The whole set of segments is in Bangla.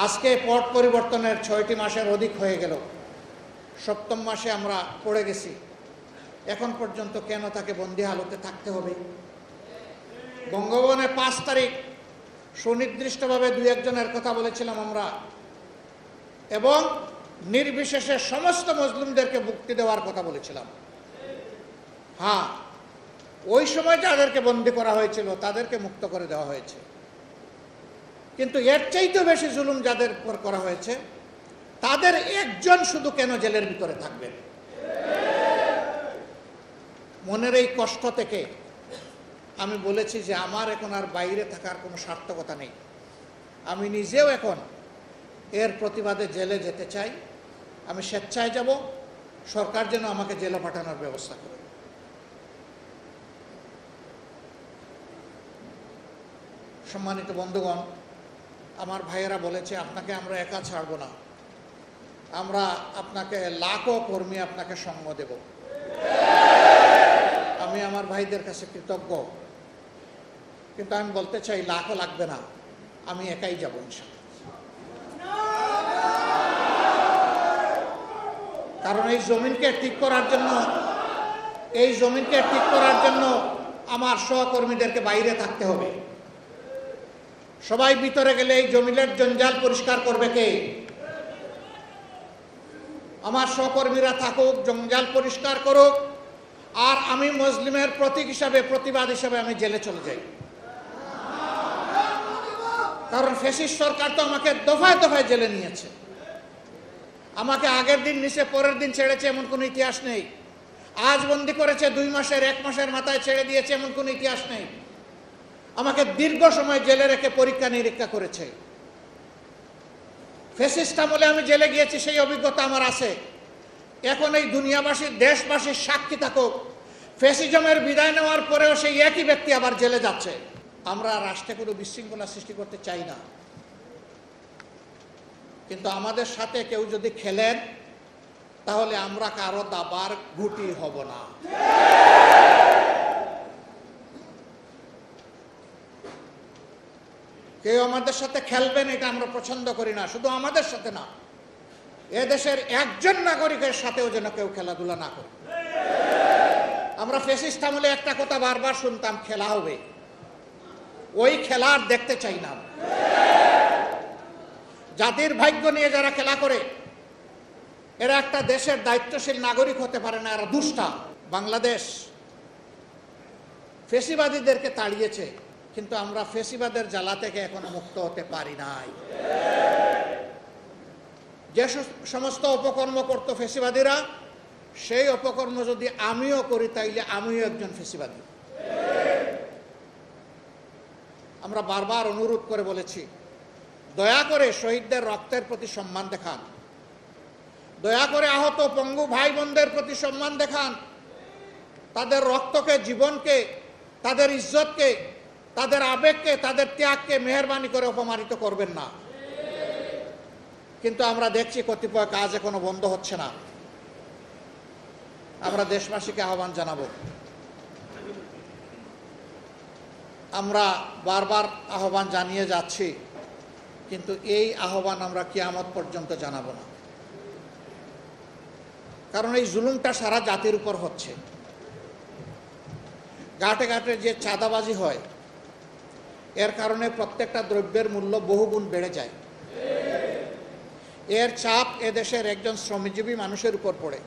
আজকে পট পরিবর্তনের 6টি মাসের অধিক হয়ে গেল, 7ম মাসে আমরা পড়ে গেছি। এখন পর্যন্ত কেন তাকে বন্দি হালতে থাকতে হবে? বঙ্গভবনে 5 তারিখ সুনির্দিষ্টভাবে 2-1 জনের কথা বলেছিলাম আমরা, এবং নির্বিশেষে সমস্ত মুসলিমদেরকে মুক্তি দেওয়ার কথা বলেছিলাম। হ্যাঁ, ওই সময় যাদেরকে বন্দি করা হয়েছিল তাদেরকে মুক্ত করে দেওয়া হয়েছে, কিন্তু এর চাইতেও বেশি জুলুম যাদের উপর করা হয়েছে তাদের একজন শুধু কেন জেলের ভিতরে থাকবেন? মনের এই কষ্ট থেকে আমি বলেছি যে আমার এখন আর বাইরে থাকার কোনো সার্থকতা নেই। আমি নিজেও এখন এর প্রতিবাদে জেলে যেতে চাই। আমি স্বেচ্ছায় যাব, সরকার যেন আমাকে জেলে পাঠানোর ব্যবস্থা করে। সম্মানিত বন্ধুগণ, আমার ভাইয়েরা বলেছে আপনাকে আমরা একা ছাড়ব না, আমরা আপনাকে লাখো কর্মী আপনাকে সঙ্গ দেব। আমি আমার ভাইদের কাছে কৃতজ্ঞ, কিন্তু আমি বলতে চাই লাখও লাগবে না, আমি একাই যাব ইনশাআল্লাহ। কারণ এই জমিনকে ঠিক করার জন্য আমার সহকর্মীদেরকে বাইরে থাকতে হবে। সবাই ভিতরে গেলে এই জমিনের জঞ্জাল পরিষ্কার করবে কে? আমার সহকর্মীরা থাকুক, জঞ্জাল পরিষ্কার করুক, আর আমি মুসলিমের প্রতীক হিসাবে, প্রতিবাদ হিসাবে আমি জেলে চলে যাই। কারণ ফ্যাসিস্ট সরকার তো আমাকে দফায় দফায় জেলে নিয়েছে। আমাকে আগের দিন নিচে পরের দিন ছেড়েছে এমন কোনো ইতিহাস নেই। আজ বন্দি করেছে 2 মাসের, 1 মাসের মাথায় ছেড়ে দিয়েছে এমন কোনো ইতিহাস নেই। আমাকে দীর্ঘ সময় জেলে রেখে পরীক্ষা নিরীক্ষা করেছে। ফ্যাসিস্ট আমলে আমি জেলে গিয়েছি, সেই অভিজ্ঞতা আমার আছে। এখন এই দুনিয়াবাসী, দেশবাসীর সাক্ষী থাকুক, ফ্যাসিজমের বিদায় নেওয়ার পরেও সেই একই ব্যক্তি আবার জেলে যাচ্ছে। আমরা রাষ্ট্রে কোনো বিশৃঙ্খলা সৃষ্টি করতে চাই না, কিন্তু আমাদের সাথে কেউ যদি খেলেন তাহলে আমরা কারো দাবার গুটি হব না। কেউ আমাদের সাথে খেলবেন এটা আমরা পছন্দ করি না। শুধু আমাদের সাথে না, এদেশের একজন নাগরিকের সাথেও যেন কেউ খেলাধুলা না করে। আমরা ফ্যাসিস্ট আমলে একটা কথা বারবার শুনতাম, খেলা হবে। ওই খেলা আর দেখতে চাই না। জাতির ভাগ্য নিয়ে যারা খেলা করে এরা একটা দেশের দায়িত্বশীল নাগরিক হতে পারে না, এরা দুষ্টা। বাংলাদেশ ফ্যাসিবাদীদেরকে তাড়িয়েছে, কিন্তু আমরা ফ্যাসিবাদের জ্বালা থেকে এখনো মুক্ত হতে পারি নাই। যে সমস্ত অপকর্ম করত ফ্যাসিবাদীরা, সেই অপকর্ম যদি আমিও করি তাইলে আমিও একজন ফ্যাসিবাদী। আমরা বারবার অনুরোধ করে বলেছি, দয়া করে শহীদদের রক্তের প্রতি সম্মান দেখান, দয়া করে আহত পঙ্গু ভাই বোনদের প্রতি সম্মান দেখান। তাদের রক্তকে, জীবনকে, তাদের ইজ্জতকে, তাদের আবেগকে, তাদের ত্যাগকে মেহেরবানি করে অপমানিত করবেন না। কিন্তু আমরা দেখছি কতিপয় কাজ এখনো বন্ধ হচ্ছে না। আমরা দেশবাসীকে আহ্বান জানাবো, আমরা বারবার আহ্বান জানিয়ে যাচ্ছি, কিন্তু এই আহ্বান আমরা কিয়ামত পর্যন্ত জানাবো না। কারণ এই জুলুমটা সারা জাতির উপর হচ্ছে। ঘাটে ঘাটে যে চাঁদাবাজি হয়, এর কারণে প্রত্যেকটা দ্রব্যের মূল্য বহুগুণ বেড়ে যায়। এর চাপ এদেশের একজন শ্রমজীবী মানুষের উপর পড়ে,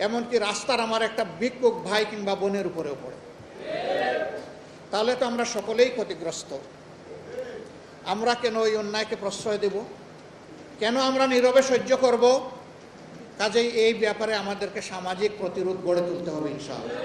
এমনকি রাস্তার আমার একটা ভিক্ষুক ভাই কিংবা বোনের উপরেও পড়ে। তাহলে তো আমরা সকলেই ক্ষতিগ্রস্ত। আমরা কেন ওই অন্যায়কে প্রশ্রয় দেব? কেন আমরা নীরবে সহ্য করব? কাজেই এই ব্যাপারে আমাদেরকে সামাজিক প্রতিরোধ গড়ে তুলতে হবে ইনশাআল্লাহ।